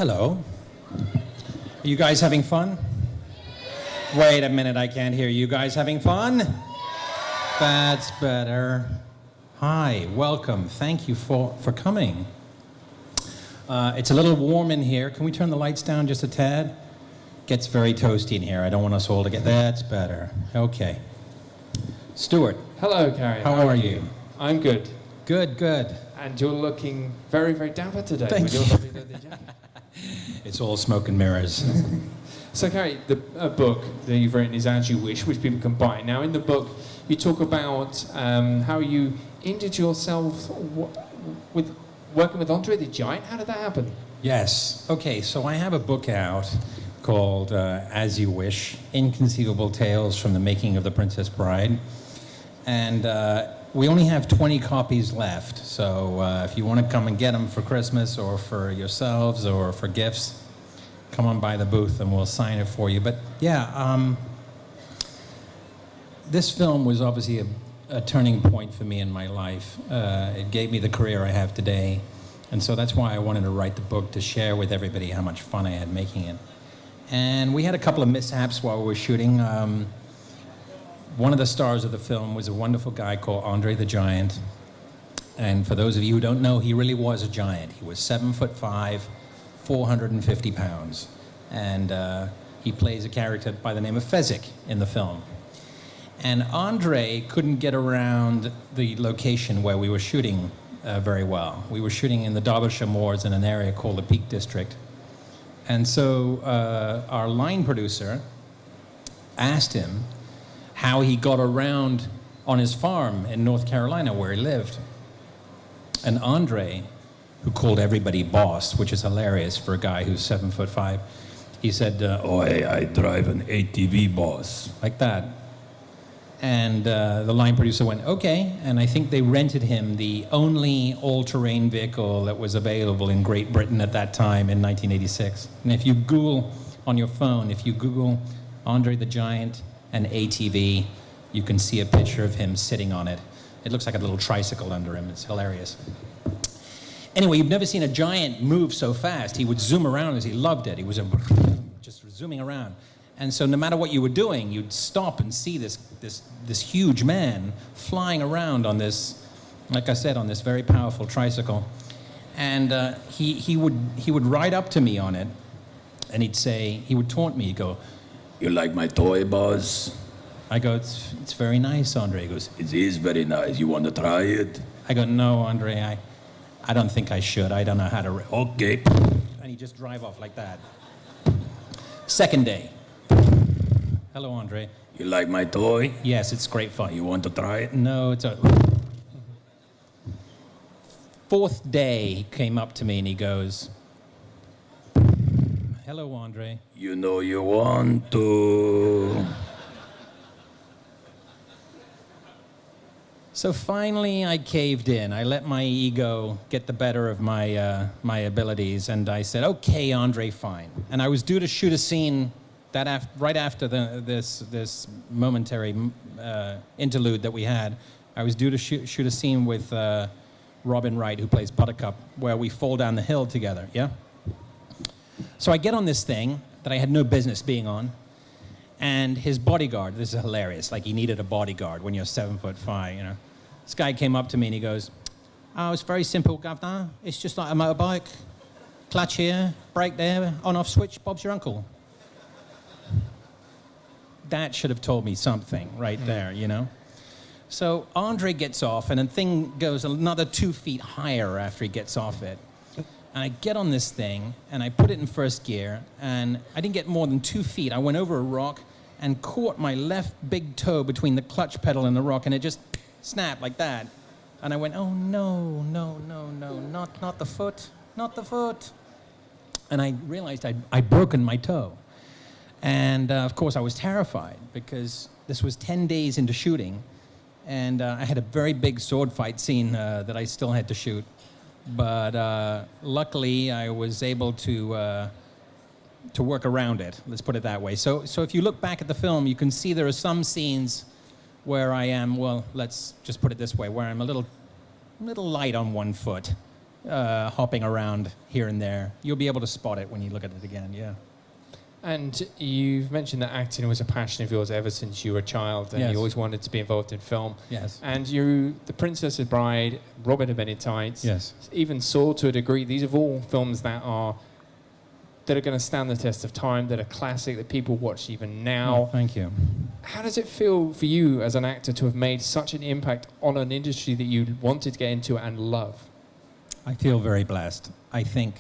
Hello. Are you guys having fun? Wait a minute, I can't hear you guys having fun? That's better. Hi, welcome. Thank you for coming. It's a little warm in here. Can we turn the lights down just a tad? Gets very toasty in here. I don't want us all to get... That's better. Okay. Stuart. Hello, Cary. How are you? I'm good. Good, good. And you're looking very, very dapper today. Thank you. Lovely leather jacket. It's all smoke and mirrors. So, Cary, the book that you've written is As You Wish, which people can buy. Now, in the book, you talk about how you injured yourself with working with Andre the Giant. How did that happen? Yes. Okay, so I have a book out called As You Wish, Inconceivable Tales from the Making of the Princess Bride. And we only have 20 copies left, so if you want to come and get them for Christmas or for yourselves or for gifts, come on by the booth and we'll sign it for you. But yeah, this film was obviously a turning point for me in my life. It gave me the career I have today, and so that's why I wanted to write the book, to share with everybody how much fun I had making it. And we had a couple of mishaps while we were shooting. One of the stars of the film was a wonderful guy called Andre the Giant. And for those of you who don't know, he really was a giant. He was 7'5", 450 pounds. And he plays a character by the name of Fezzik in the film. And Andre couldn't get around the location where we were shooting very well. We were shooting in the Derbyshire Moors in an area called the Peak District. And so our line producer asked him how he got around on his farm in North Carolina where he lived. And Andre, who called everybody boss, which is hilarious for a guy who's 7'5", he said, "Oh, hey, I drive an ATV, boss," like that. And the line producer went, okay, and I think they rented him the only all-terrain vehicle that was available in Great Britain at that time in 1986. And if you Google on your phone, if you Google Andre the Giant and ATV, you can see a picture of him sitting on it. It looks like a little tricycle under him. It's hilarious. Anyway, you've never seen a giant move so fast. He would zoom around as he loved it. He was just zooming around. And so no matter what you were doing, you'd stop and see this huge man flying around on this, like I said, on this very powerful tricycle. And he would ride up to me on it, and he would taunt me. He'd go, "You like my toy, boss?" I go, it's very nice, Andre. He goes, "It is very nice. You want to try it?" I go, "No, Andre, I don't think I should. I don't know how to... Okay. And he'd just drive off like that. Second day. "Hello, Andre. You like my toy?" "Yes, it's great fun." "You want to try it?" "No, it's a..." Fourth day, he came up to me and he goes, "Hello, Andre. You know you want to..." So finally, I caved in. I let my ego get the better of my abilities, and I said, "Okay, Andre, fine." And I was due to shoot a scene right after this momentary interlude that we had. I was due to shoot a scene with Robin Wright, who plays Buttercup, where we fall down the hill together, yeah? So I get on this thing that I had no business being on, and his bodyguard, this is hilarious, like he needed a bodyguard when you're 7'5", you know. This guy came up to me and he goes, "Oh, it's very simple, Governor. It's just like a motorbike. Clutch here, brake there, on-off switch, Bob's your uncle." That should have told me something right there, you know? So Andre gets off, and the thing goes another 2 feet higher after he gets off it. And I get on this thing, and I put it in first gear, and I didn't get more than 2 feet. I went over a rock and caught my left big toe between the clutch pedal and the rock, and it just snapped like that. And I went, "Oh, no, not the foot, not the foot." And I realized I'd broken my toe. And of course, I was terrified because this was 10 days into shooting, and I had a very big sword fight scene that I still had to shoot. But luckily, I was able to work around it. Let's put it that way. So if you look back at the film, you can see there are some scenes where I am, well, let's just put it this way, where I'm a little light on one foot. hopping around here and there. You'll be able to spot it when you look at it again, yeah. And you've mentioned that acting was a passion of yours ever since you were a child, and Yes. you always wanted to be involved in film. Yes. And The Princess's Bride, Robin Hood Men in Tights, Yes. even Saw to a degree. These are all films that are going to stand the test of time, that are classic, that people watch even now. Oh, thank you. How does it feel for you as an actor to have made such an impact on an industry that you wanted to get into and love? I feel very blessed. I think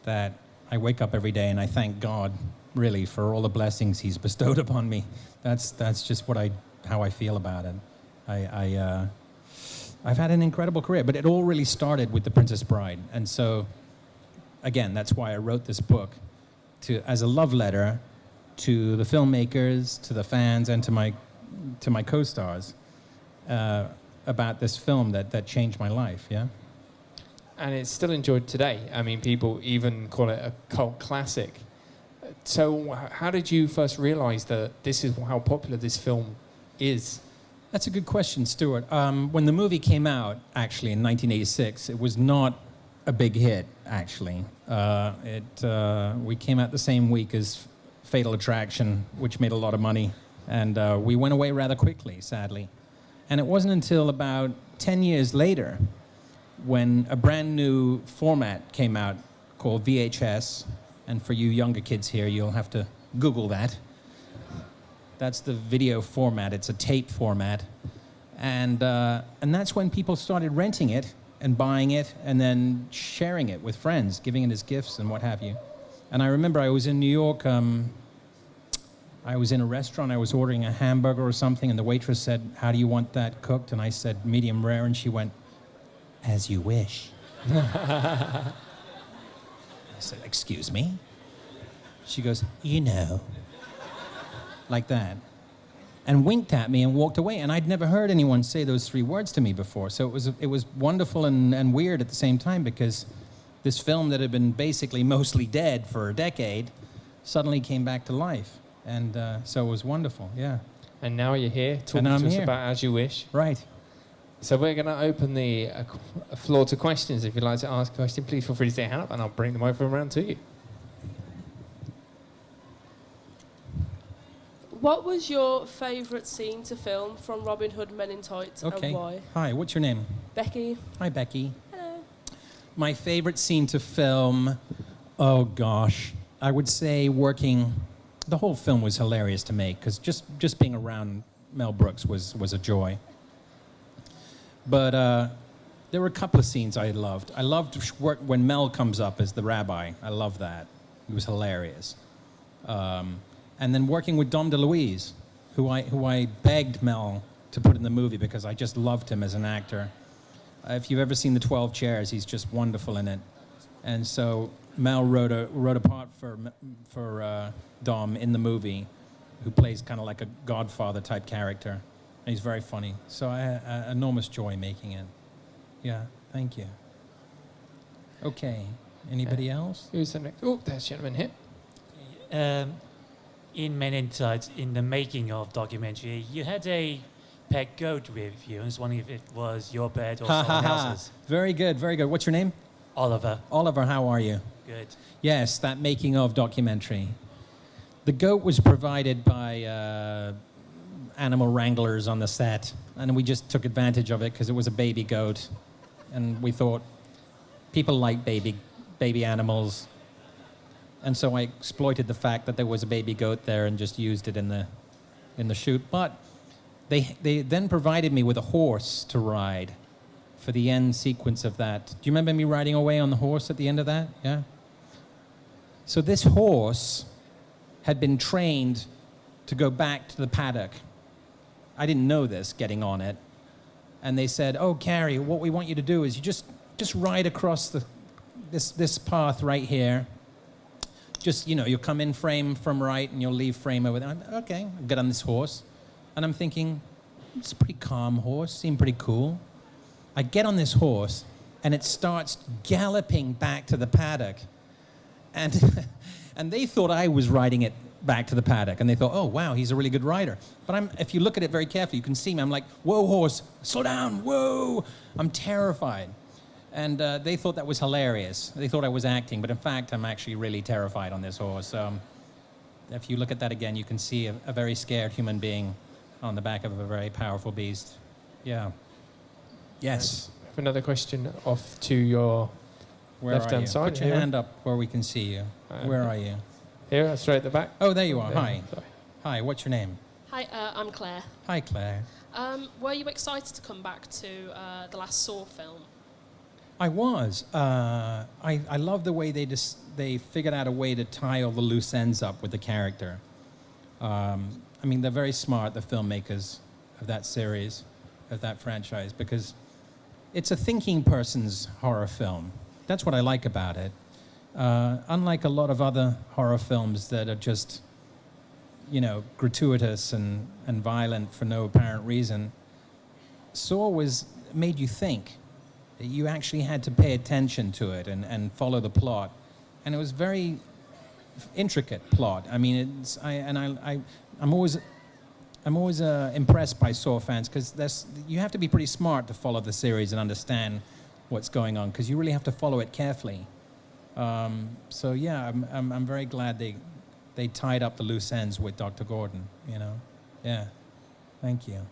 that I wake up every day and I thank God, really, for all the blessings He's bestowed upon me. That's just how I feel about it. I've had an incredible career, but it all really started with The Princess Bride, and so, again, that's why I wrote this book as a love letter to the filmmakers, to the fans, and to my co-stars about this film that changed my life. Yeah. And it's still enjoyed today. I mean, people even call it a cult classic. So how did you first realize that this is how popular this film is? That's a good question, Stuart. When the movie came out, actually, in 1986, it was not a big hit, actually. We came out the same week as Fatal Attraction, which made a lot of money, and we went away rather quickly, sadly. And it wasn't until about 10 years later when a brand new format came out called VHS, and for you younger kids here, you'll have to Google that. That's the video format. It's a tape format. And that's when people started renting it and buying it and then sharing it with friends, giving it as gifts and what have you. And I remember I was in New York. I was in a restaurant. I was ordering a hamburger or something, and the waitress said, "How do you want that cooked?" And I said, "Medium rare." And she went, "As you wish." I said, "Excuse me?" She goes, "You know." Like that. And winked at me and walked away. And I'd never heard anyone say those three words to me before. So it was wonderful and weird at the same time, because this film that had been basically mostly dead for a decade suddenly came back to life. And so it was wonderful, yeah. And now you're here talking to us about As You Wish. Right. So we're going to open the floor to questions. If you'd like to ask a question, please feel free to stay your hand up and I'll bring the microphone around to you. What was your favourite scene to film from Robin Hood Men in Tights, and why? Hi, what's your name? Becky. Hi, Becky. Hello. My favorite scene to film, oh gosh, I would say the whole film was hilarious to make, because just being around Mel Brooks was a joy. But there were a couple of scenes I loved. I loved when Mel comes up as the rabbi. I love that. It was hilarious. And then working with Dom DeLuise, who I begged Mel to put in the movie because I just loved him as an actor. If you've ever seen The 12 Chairs, he's just wonderful in it. And so Mel wrote a part for Dom in the movie, who plays kind of like a Godfather type character. And he's very funny. So I had enormous joy making it. Yeah, thank you. Okay, anybody else? Who's the next? Oh, there's a gentleman here. In Men in Tights, in the making of documentary, you had a pet goat with you. I was wondering if it was your pet or someone else's. Very good, very good. What's your name? Oliver. Oliver, how are you? Good. Yes, that making of documentary. The goat was provided by animal wranglers on the set, and we just took advantage of it because it was a baby goat, and we thought people like baby animals. And so I exploited the fact that there was a baby goat there and just used it in the shoot. But they then provided me with a horse to ride for the end sequence of that. Do you remember me riding away on the horse at the end of that? Yeah. So this horse had been trained to go back to the paddock. I didn't know this getting on it. And they said, "Oh, Cary, what we want you to do is you just ride across this path right here. Just, you'll come in frame from right and you'll leave frame over there." Okay, I'll get on this horse. And I'm thinking, it's a pretty calm horse, seemed pretty cool. I get on this horse and it starts galloping back to the paddock. And and they thought I was riding it back to the paddock. And they thought, "Oh, wow, he's a really good rider." But if you look at it very carefully, you can see me. I'm like, "Whoa, horse, slow down, whoa." I'm terrified. And they thought that was hilarious. They thought I was acting, but in fact, I'm actually really terrified on this horse. If you look at that again, you can see a very scared human being on the back of a very powerful beast. Yeah. Yes. I have another question off to your Where left-hand are you? side. Put your Here. hand up where we can see you. Where are you? Here, straight at the back. Oh, there you are. There. Hi. Sorry. Hi, what's your name? Hi, I'm Claire. Hi, Claire. Were you excited to come back to the last Saw film? I was. I love the way they figured out a way to tie all the loose ends up with the character. I mean, they're very smart, the filmmakers of that series, of that franchise, because it's a thinking person's horror film. That's what I like about it. Unlike a lot of other horror films that are just, you know, gratuitous and violent for no apparent reason, Saw made you think. You actually had to pay attention to it and follow the plot. And it was very intricate plot. I mean, I'm always impressed by Saw fans because you have to be pretty smart to follow the series and understand what's going on because you really have to follow it carefully. So yeah, I'm very glad they tied up the loose ends with Dr. Gordon. You know, yeah. Thank you.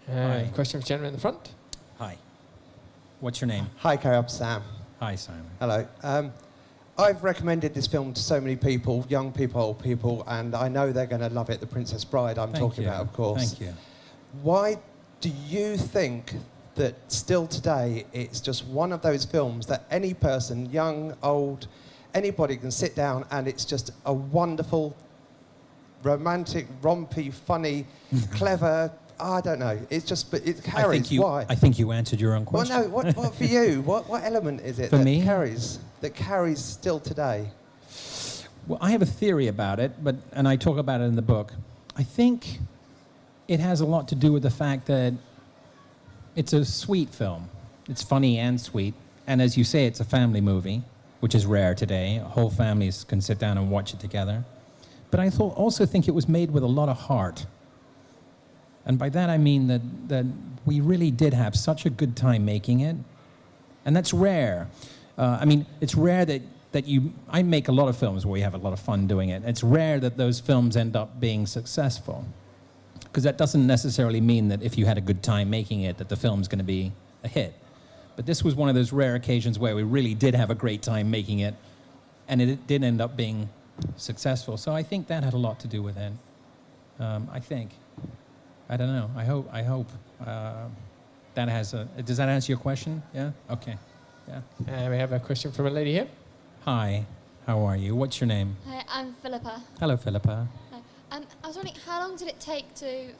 Hi. Question for the gentleman in the front. Hi. What's your name? Hi, Cary, I'm Sam. Hi, Simon. Hello. I've recommended this film to so many people, young people, old people, and I know they're going to love it. The Princess Bride I'm talking about, of course. Thank you. Why do you think that still today it's just one of those films that any person, young, old, anybody can sit down and it's just a wonderful, romantic, rompy, funny, clever, I don't know. It's just, but it carries. Why? I think you answered your own question. Well, no. What for you? What element is it For that me? carries still today? Well, I have a theory about it, and I talk about it in the book. I think it has a lot to do with the fact that it's a sweet film. It's funny and sweet. And as you say, it's a family movie, which is rare today. Whole families can sit down and watch it together. But I also think it was made with a lot of heart. And by that I mean that we really did have such a good time making it. And that's rare. I mean, it's rare that I make a lot of films where we have a lot of fun doing it. It's rare that those films end up being successful. Because that doesn't necessarily mean that if you had a good time making it, that the film's going to be a hit. But this was one of those rare occasions where we really did have a great time making it, and it did end up being successful. So I think that had a lot to do with it. I think. I don't know. I hope that has a... Does that answer your question? Yeah? Okay. Yeah. And we have a question from a lady here. Hi. How are you? What's your name? Hi, I'm Philippa. Hello, Philippa. Hi. I was wondering, how long did it take to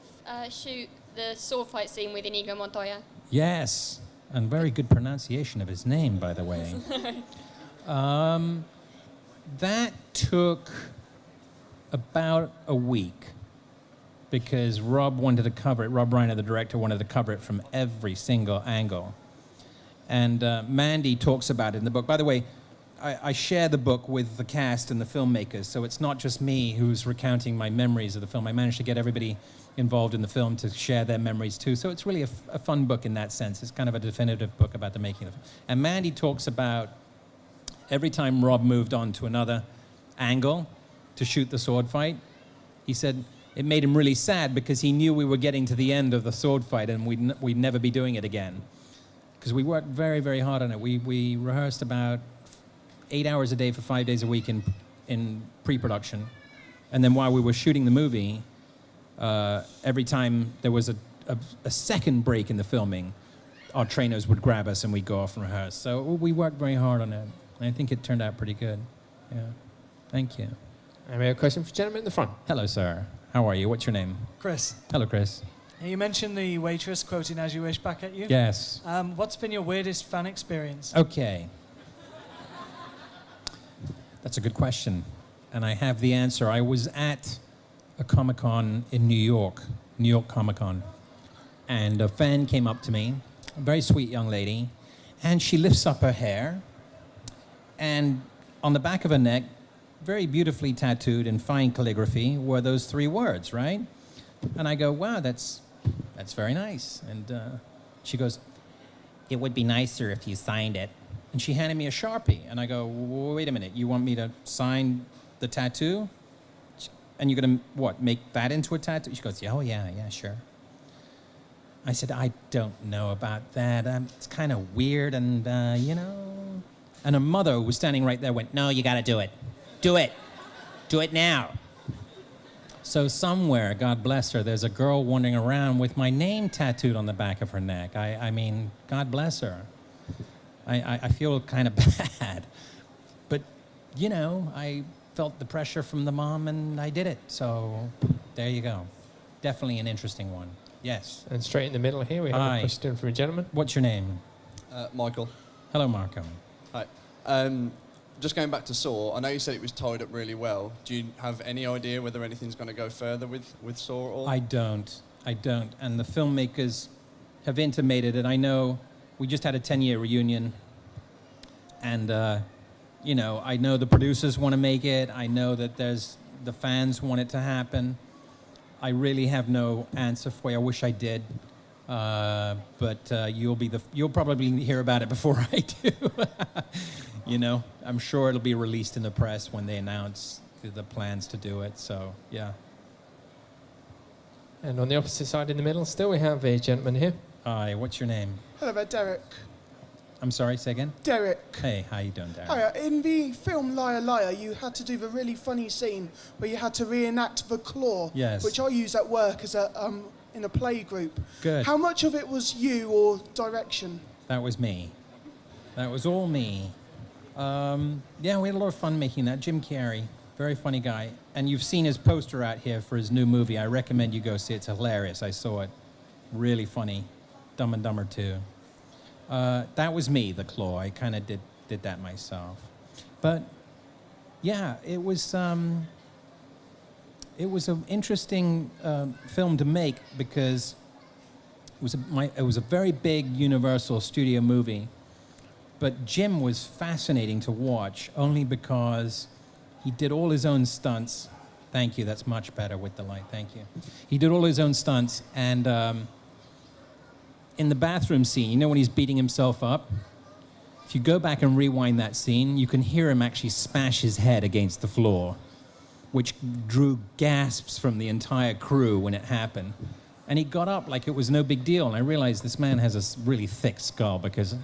shoot the sword fight scene with Inigo Montoya? Yes. And very good pronunciation of his name, by the way. That took about a week because Rob wanted to cover it. Rob Reiner, the director, wanted to cover it from every single angle. And Mandy talks about it in the book. By the way, I share the book with the cast and the filmmakers, so it's not just me who's recounting my memories of the film. I managed to get everybody involved in the film to share their memories too. So it's really a fun book in that sense. It's kind of a definitive book about the making of it. And Mandy talks about every time Rob moved on to another angle to shoot the sword fight, he said it made him really sad because he knew we were getting to the end of the sword fight and we'd never be doing it again. Because we worked very, very hard on it. We rehearsed about 8 hours a day for 5 days a week in pre-production. And then while we were shooting the movie, every time there was a second break in the filming, our trainers would grab us and we'd go off and rehearse. So we worked very hard on it. And I think it turned out pretty good. Yeah. Thank you. And we have a question for the gentleman in the front. Hello, sir. How are you? What's your name? Chris, Hello, Chris. you mentioned the waitress quoting "As You Wish" back at you. Yes. What's been your weirdest fan experience? Okay. That's a good question. And I have the answer. I was at a Comicon in New York Comicon. And a fan came up to me, a very sweet young lady, and she lifts up her hair. And on the back of her neck, very beautifully tattooed in fine calligraphy, were those 3 words, right? And I go, wow, that's very nice. And she goes, it would be nicer if you signed it. And she handed me a Sharpie. And I go, wait a minute, you want me to sign the tattoo? And you're going to, what, make that into a tattoo? She goes, oh, yeah, sure. I said, I don't know about that. It's kind of weird and, you know. And her mother, who was standing right there, went, no, you got to do it. Do it. Do it now. So somewhere, God bless her, there's a girl wandering around with my name tattooed on the back of her neck. I mean, God bless her. I feel kind of bad. But, you know, I felt the pressure from the mom and I did it. So there you go. Definitely an interesting one. Yes. And straight in the middle here, we have Hi. a question from a gentleman. What's your name? Michael. Hello, Marco. Hi. Just going back to Saw, I know you said it was tied up really well. Do you have any idea whether anything's going to go further with Saw at all? I don't. And the filmmakers have intimated it. I know we just had a 10-year reunion. And, you know, I know the producers want to make it. I know that the fans want it to happen. I really have no answer for you. I wish I did. But you'll probably hear about it before I do. You know, I'm sure it'll be released in the press when they announce the plans to do it. So, yeah. And on the opposite side in the middle still, we have a gentleman here. Hi, what's your name? Hello there, Derek. I'm sorry, say again? Derek. Hey, how you doing, Darren? Hiya. In the film Liar Liar, you had to do the really funny scene where you had to reenact the claw, Yes. which I use at work as in a play group. Good. How much of it was you or direction? That was me. That was all me. Yeah, we had a lot of fun making that. Jim Cary, very funny guy. And you've seen his poster out here for his new movie. I recommend you go see it. It's hilarious. I saw it. Really funny. Dumb and Dumber 2. That was me, the claw. I kind of did that myself. But, yeah, it was an interesting film to make because it was a very big Universal Studio movie. But Jim was fascinating to watch only because he did all his own stunts. Thank you, that's much better with the light, thank you. He did all his own stunts, and in the bathroom scene, you know when he's beating himself up? If you go back and rewind that scene, you can hear him actually smash his head against the floor, which drew gasps from the entire crew when it happened. And he got up like it was no big deal, and I realized this man has a really thick skull because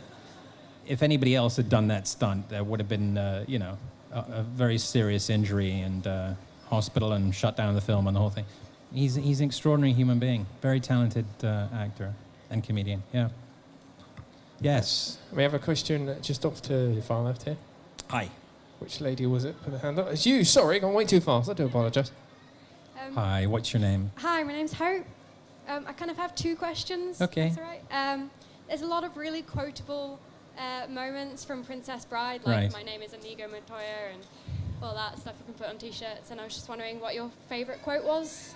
if anybody else had done that stunt, there would have been, you know, a very serious injury and hospital and shut down the film and the whole thing. He's an extraordinary human being, very talented actor and comedian, yeah. Yes. We have a question just off to the far left here. Hi. Which lady was it? Put a hand up. It's you, sorry, gone way too fast. I do apologise. Hi, what's your name? Hi, my name's Hope. I kind of have two questions. Okay. That's all right. There's a lot of really quotable moments from Princess Bride, like Right. my name is Inigo Montoya and all that stuff you can put on t-shirts. And I was just wondering what your favourite quote was.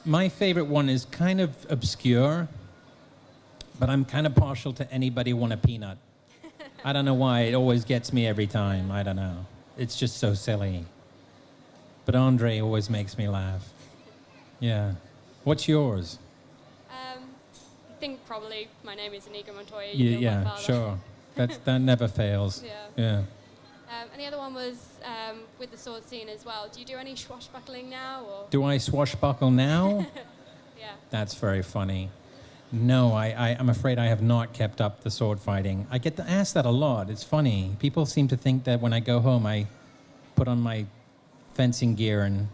My favorite one is kind of obscure, but I'm kind of partial to anybody want a peanut. I don't know why, it always gets me every time, I don't know. It's just so silly. But Andre always makes me laugh. Yeah. What's yours? I think probably my name is Inigo Montoya. You killed my Yeah, father. sure. That never fails. Yeah. Yeah. And the other one was with the sword scene as well. Do you do any swashbuckling now? Or? Do I swashbuckle now? Yeah. That's very funny. No, I'm afraid I have not kept up the sword fighting. I get asked that a lot. It's funny. People seem to think that when I go home, I put on my fencing gear and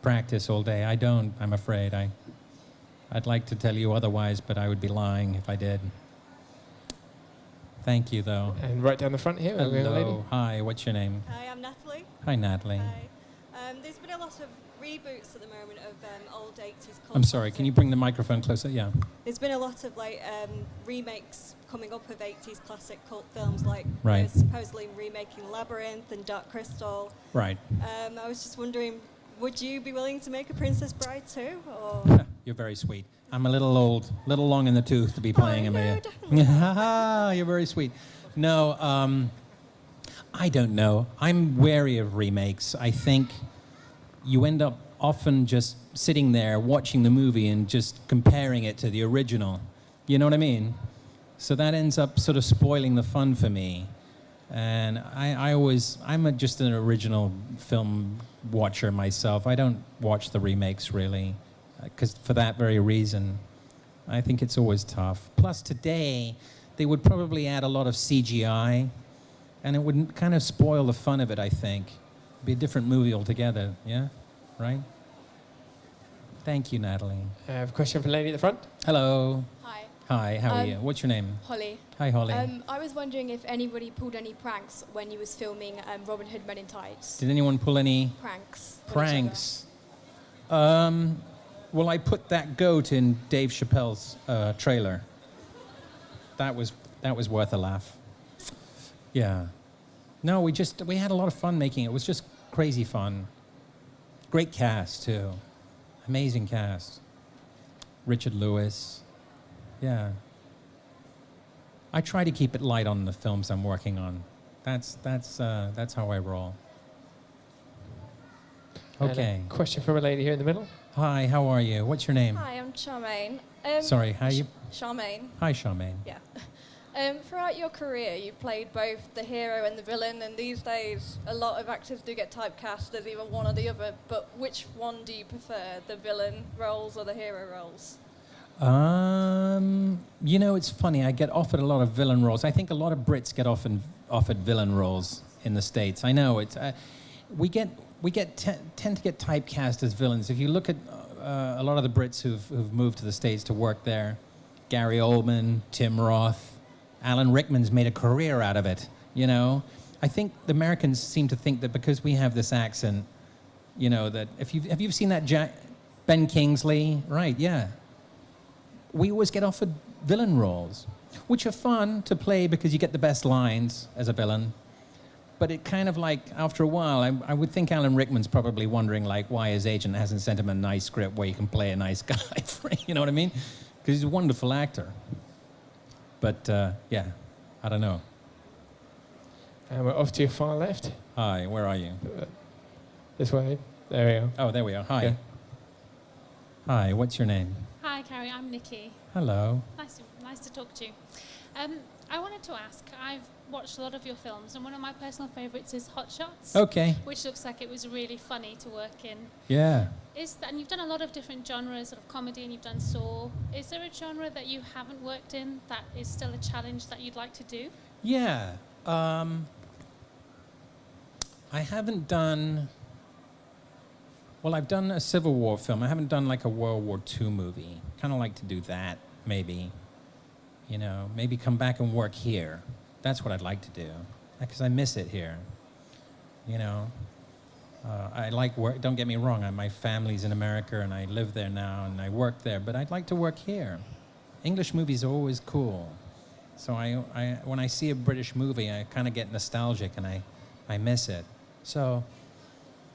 practice all day. I don't, I'm afraid. I'd like to tell you otherwise, but I would be lying if I did. Thank you, though. And right down the front here, we have a lady. Hello. Hi, what's your name? Hi, I'm Natalie. Hi, Natalie. Hi. There's been a lot of reboots at the moment of old 80s cult I'm sorry, can you classics. bring the microphone closer? Yeah. There's been a lot of remakes coming up of 80s classic cult films, like Right. supposedly remaking Labyrinth and Dark Crystal. Right. I was just wondering, would you be willing to make a Princess Bride too? Or You're very sweet. I'm a little old, little long in the tooth to be playing him here. You're very sweet. No, I don't know. I'm wary of remakes. I think you end up often just sitting there watching the movie and just comparing it to the original. You know what I mean? So that ends up sort of spoiling the fun for me. And I'm just an original film watcher myself. I don't watch the remakes really, because for that very reason, I think it's always tough. Plus today, they would probably add a lot of CGI, and it would kind of spoil the fun of it, I think. It'd be a different movie altogether, yeah? Right? Thank you, Natalie. I have a question for the lady at the front. Hello. Hi. Hi, how are you? What's your name? Holly. Hi, Holly. I was wondering if anybody pulled any pranks when you was filming Robin Hood Men in Tights. Did anyone pull any Pranks. pranks? Well, I put that goat in Dave Chappelle's trailer. That was worth a laugh. Yeah. No, we had a lot of fun making it. It was just crazy fun. Great cast too. Amazing cast. Richard Lewis. Yeah. I try to keep it light on the films I'm working on. That's how I roll. Okay. And a question from a lady here in the middle. Hi, how are you? What's your name? Hi, I'm Charmaine. Sorry, how are you? Charmaine. Hi, Charmaine. Yeah. Throughout your career, you've played both the hero and the villain, and these days, a lot of actors do get typecast as either one or the other. But which one do you prefer, the villain roles or the hero roles? You know, it's funny. I get offered a lot of villain roles. I think a lot of Brits get often offered villain roles in the States. I know it's we tend to get typecast as villains. If you look at a lot of the Brits who've moved to the States to work there, Cary Elwes, Tim Roth, Alan Rickman's made a career out of it. You know, I think the Americans seem to think that because we have this accent, you know, that have you seen that Ben Kingsley? Right? Yeah. We always get offered villain roles, which are fun to play because you get the best lines as a villain. But it kind of like, after a while, I would think Alan Rickman's probably wondering like why his agent hasn't sent him a nice script where you can play a nice guy. You know what I mean? Because he's a wonderful actor. But yeah, I don't know. And we're off to your far left. Hi, where are you? This way. There we are. Oh, there we are. Hi. Yeah. Hi, what's your name? Hi, Cary. I'm Nikki. Hello. Nice to talk to you. I wanted to ask, I've watched a lot of your films, and one of my personal favourites is Hot Shots. Okay. Which looks like it was really funny to work in. Yeah. And you've done a lot of different genres, sort of comedy, and you've done Saw. Is there a genre that you haven't worked in that is still a challenge that you'd like to do? Yeah. I haven't done... Well, I've done a Civil War film. I haven't done like a World War II movie. Kind of like to do that, maybe. You know, maybe come back and work here. That's what I'd like to do, because I miss it here. You know, I like work. Don't get me wrong. My family's in America, and I live there now, and I work there. But I'd like to work here. English movies are always cool. So when I see a British movie, I kind of get nostalgic, and I miss it. So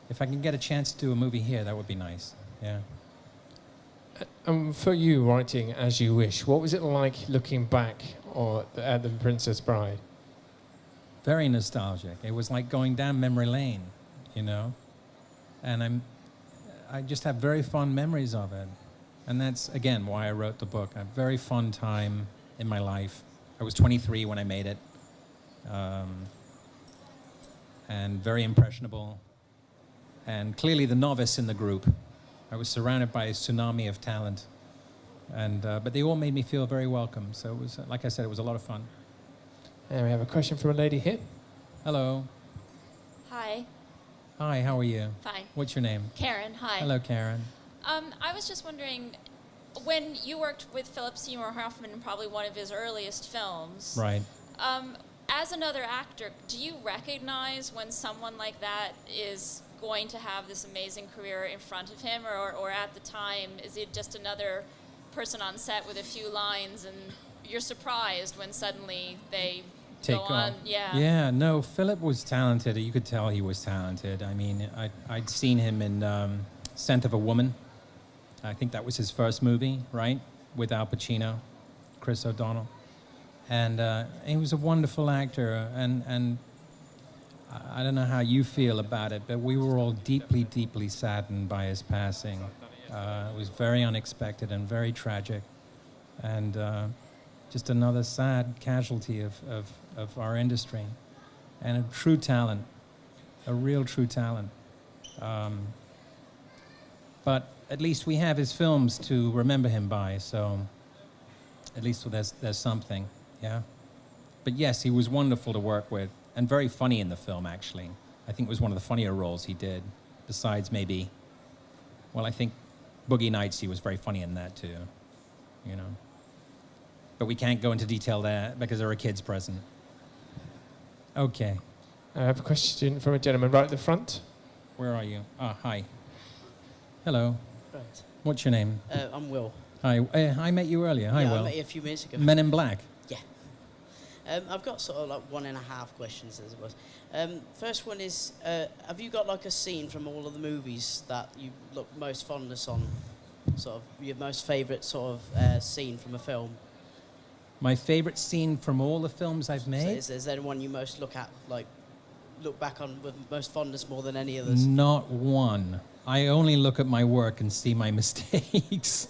if I can get a chance to do a movie here, that would be nice. Yeah. For you, writing As You Wish, what was it like looking back at The Princess Bride? Very nostalgic. It was like going down memory lane, you know? And I just have very fond memories of it. And that's, again, why I wrote the book. A very fun time in my life. I was 23 when I made it. And very impressionable. And clearly the novice in the group. I was surrounded by a tsunami of talent. And but they all made me feel very welcome. So it was, like I said, it was a lot of fun. And we have a question from a lady here. Hello. Hi. Hi, how are you? Fine. What's your name? Karen, hi. Hello, Karen. I was just wondering, when you worked with Philip Seymour Hoffman in probably one of his earliest films, Right. As another actor, do you recognize when someone like that is going to have this amazing career in front of him, or at the time, is it just another person on set with a few lines and you're surprised when suddenly they Take go off. on? Yeah. Yeah, no, Philip was talented. You could tell he was talented. I mean, I'd seen him in Scent of a Woman. I think that was his first movie, right? With Al Pacino, Chris O'Donnell. And he was a wonderful actor. And I don't know how you feel about it, but we were all deeply, deeply saddened by his passing. It was very unexpected and very tragic. And just another sad casualty of our industry. And a true talent, a real true talent. But at least we have his films to remember him by, so at least there's something, yeah? But yes, he was wonderful to work with, and very funny in the film, actually. I think it was one of the funnier roles he did, besides maybe, well, I think Boogie Nights, he was very funny in that too, you know? But we can't go into detail there because there are kids present. Okay. I have a question from a gentleman right at the front. Where are you? Hi. Hello. Right. What's your name? I'm Will. Hi. I met you earlier. Hi, Yeah, Will. I met you a few minutes ago. Men in Black. Yeah. I've got sort of like 1.5 questions, as it was. First one is, have you got like a scene from all of the movies that you look most fondness on? Sort of your most favourite sort of scene from a film? My favorite scene from all the films I've made? So is there one you most look back on with most fondness more than any others? Not one. I only look at my work and see my mistakes.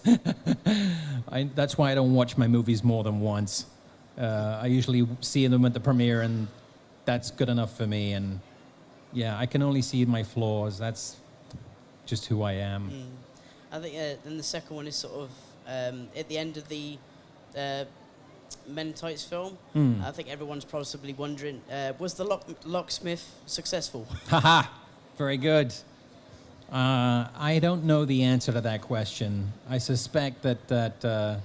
That's why I don't watch my movies more than once. I usually see them at the premiere, and that's good enough for me. And yeah, I can only see my flaws. That's just who I am. I think then the second one is sort of at the end of the Men in Tights film. I think everyone's possibly wondering, was the locksmith successful? Haha, very good. I don't know the answer to that question. I suspect that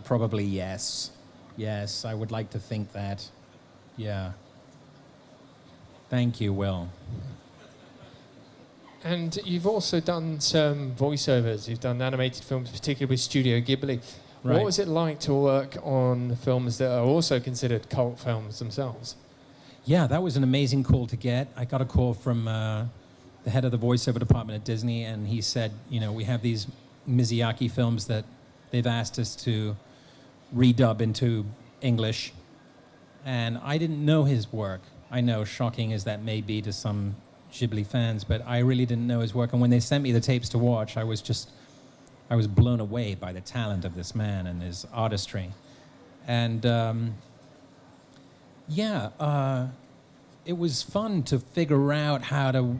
probably yes. Yes, I would like to think that. Yeah. Thank you, Will. And you've also done some voiceovers. You've done animated films, particularly with Studio Ghibli. Right. What was it like to work on films that are also considered cult films themselves? Yeah, that was an amazing call to get. I got a call from the head of the voiceover department at Disney, and he said, you know, we have these Miyazaki films that they've asked us to redub into English. And I didn't know his work. I know, shocking as that may be to some Ghibli fans, but I really didn't know his work. And when they sent me the tapes to watch, I was blown away by the talent of this man and his artistry. And it was fun to figure out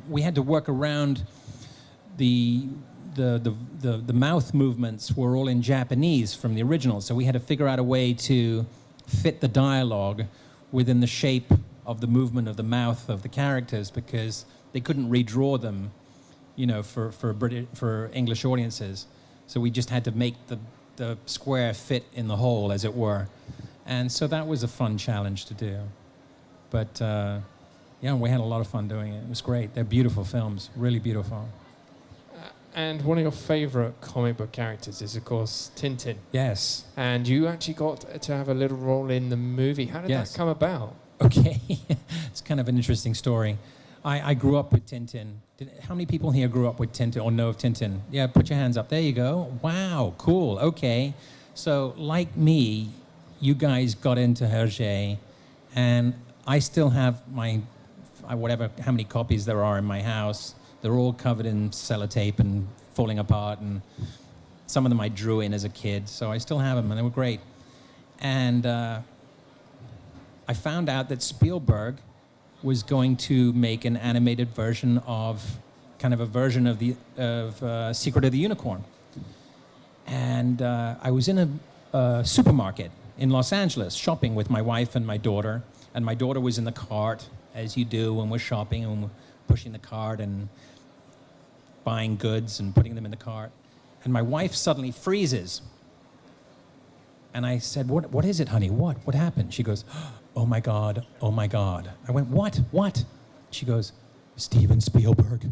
we had to work around the mouth movements were all in Japanese from the original, so we had to figure out a way to fit the dialogue within the shape of the movement of the mouth of the characters, because they couldn't redraw them, you know, for English audiences. So we just had to make the square fit in the hole, as it were. And so that was a fun challenge to do. But yeah, we had a lot of fun doing it. It was great. They're beautiful films, really beautiful. And one of your favourite comic book characters is, of course, Tintin. Yes. And you actually got to have a little role in the movie. How did that come about? Okay. It's kind of an interesting story. I grew up with Tintin. How many people here grew up with Tintin or know of Tintin? Yeah, put your hands up. There you go. Wow, cool. Okay. So, like me, you guys got into Hergé, and I still have how many copies there are in my house. They're all covered in sellotape and falling apart, and some of them I drew in as a kid, so I still have them, and they were great. And I found out that Spielberg was going to make an animated version of, kind of a version of Secret of the Unicorn. And I was in a supermarket in Los Angeles shopping with my wife and my daughter, and my daughter was in the cart, as you do when we're shopping, and we're pushing the cart and buying goods and putting them in the cart. And my wife suddenly freezes. And I said, what is it, honey? What happened? She goes, oh my God, oh my God. I went, what? She goes, Steven Spielberg,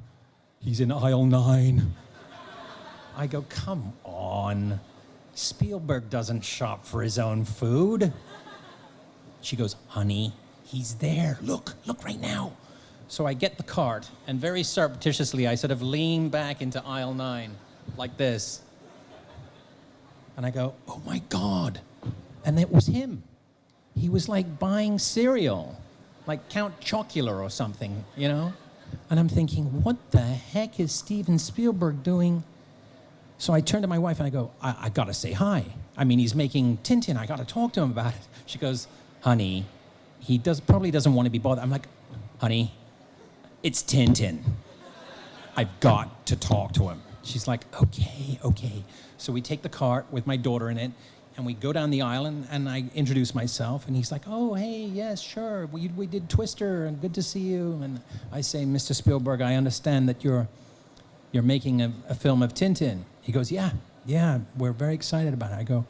he's in aisle 9. I go, come on. Spielberg doesn't shop for his own food. She goes, honey, he's there. Look right now. So I get the cart, and very surreptitiously, I sort of lean back into aisle 9, like this. And I go, oh my God. And it was him. He was like buying cereal, like Count Chocula or something, you know? And I'm thinking, what the heck is Steven Spielberg doing? So I turn to my wife and I go, I gotta say hi. I mean, he's making Tintin. I got to talk to him about it. She goes, honey, he probably doesn't want to be bothered. I'm like, honey, it's Tintin. I've got to talk to him. She's like, okay. So we take the cart with my daughter in it, and we go down the aisle, and I introduce myself, and he's like, oh, hey, yes, sure. We did Twister, and good to see you. And I say, Mr. Spielberg, I understand that you're making a film of Tintin. He goes, yeah, we're very excited about it. I go,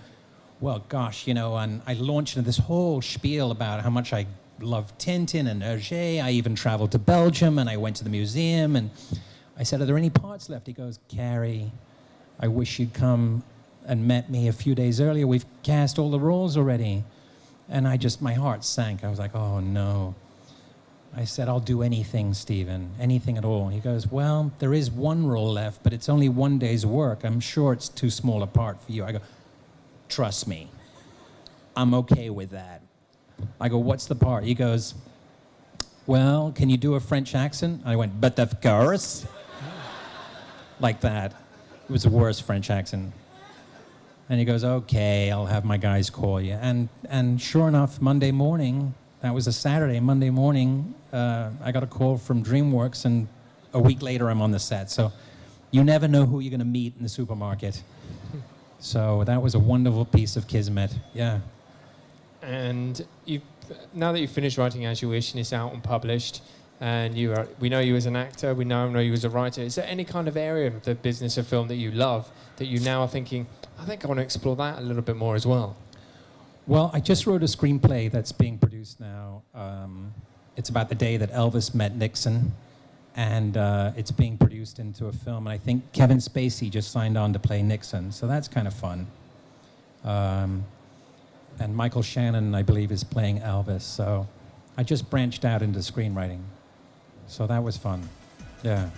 well, gosh, and I launched into this whole spiel about how much I love Tintin and Hergé. I even traveled to Belgium, and I went to the museum, and I said, are there any parts left? He goes, Cary, I wish you'd come and met me a few days earlier. We've cast all the roles already. And my heart sank. I was like, oh, no. I said, I'll do anything, Stephen, anything at all. He goes, well, there is one role left, but it's only 1 day's work. I'm sure it's too small a part for you. I go, trust me, I'm okay with that. I go, what's the part? He goes, well, can you do a French accent? I went, but of course. Like that. It was the worst French accent. And he goes, okay, I'll have my guys call you. And sure enough, Monday morning, that was a Saturday, Monday morning, I got a call from DreamWorks, and a week later I'm on the set. So you never know who you're going to meet in the supermarket. So that was a wonderful piece of kismet, yeah. And now that you've finished writing As You Wish and it's out and published, and we know you as an actor, we know you as a writer, is there any kind of area of the business of film that you love that you now are thinking, I think I want to explore that a little bit more as well? Well, I just wrote a screenplay that's being produced now. It's about the day that Elvis met Nixon, and it's being produced into a film. And I think Kevin Spacey just signed on to play Nixon, so that's kind of fun. And Michael Shannon, I believe, is playing Elvis. So I just branched out into screenwriting. So that was fun. Yeah.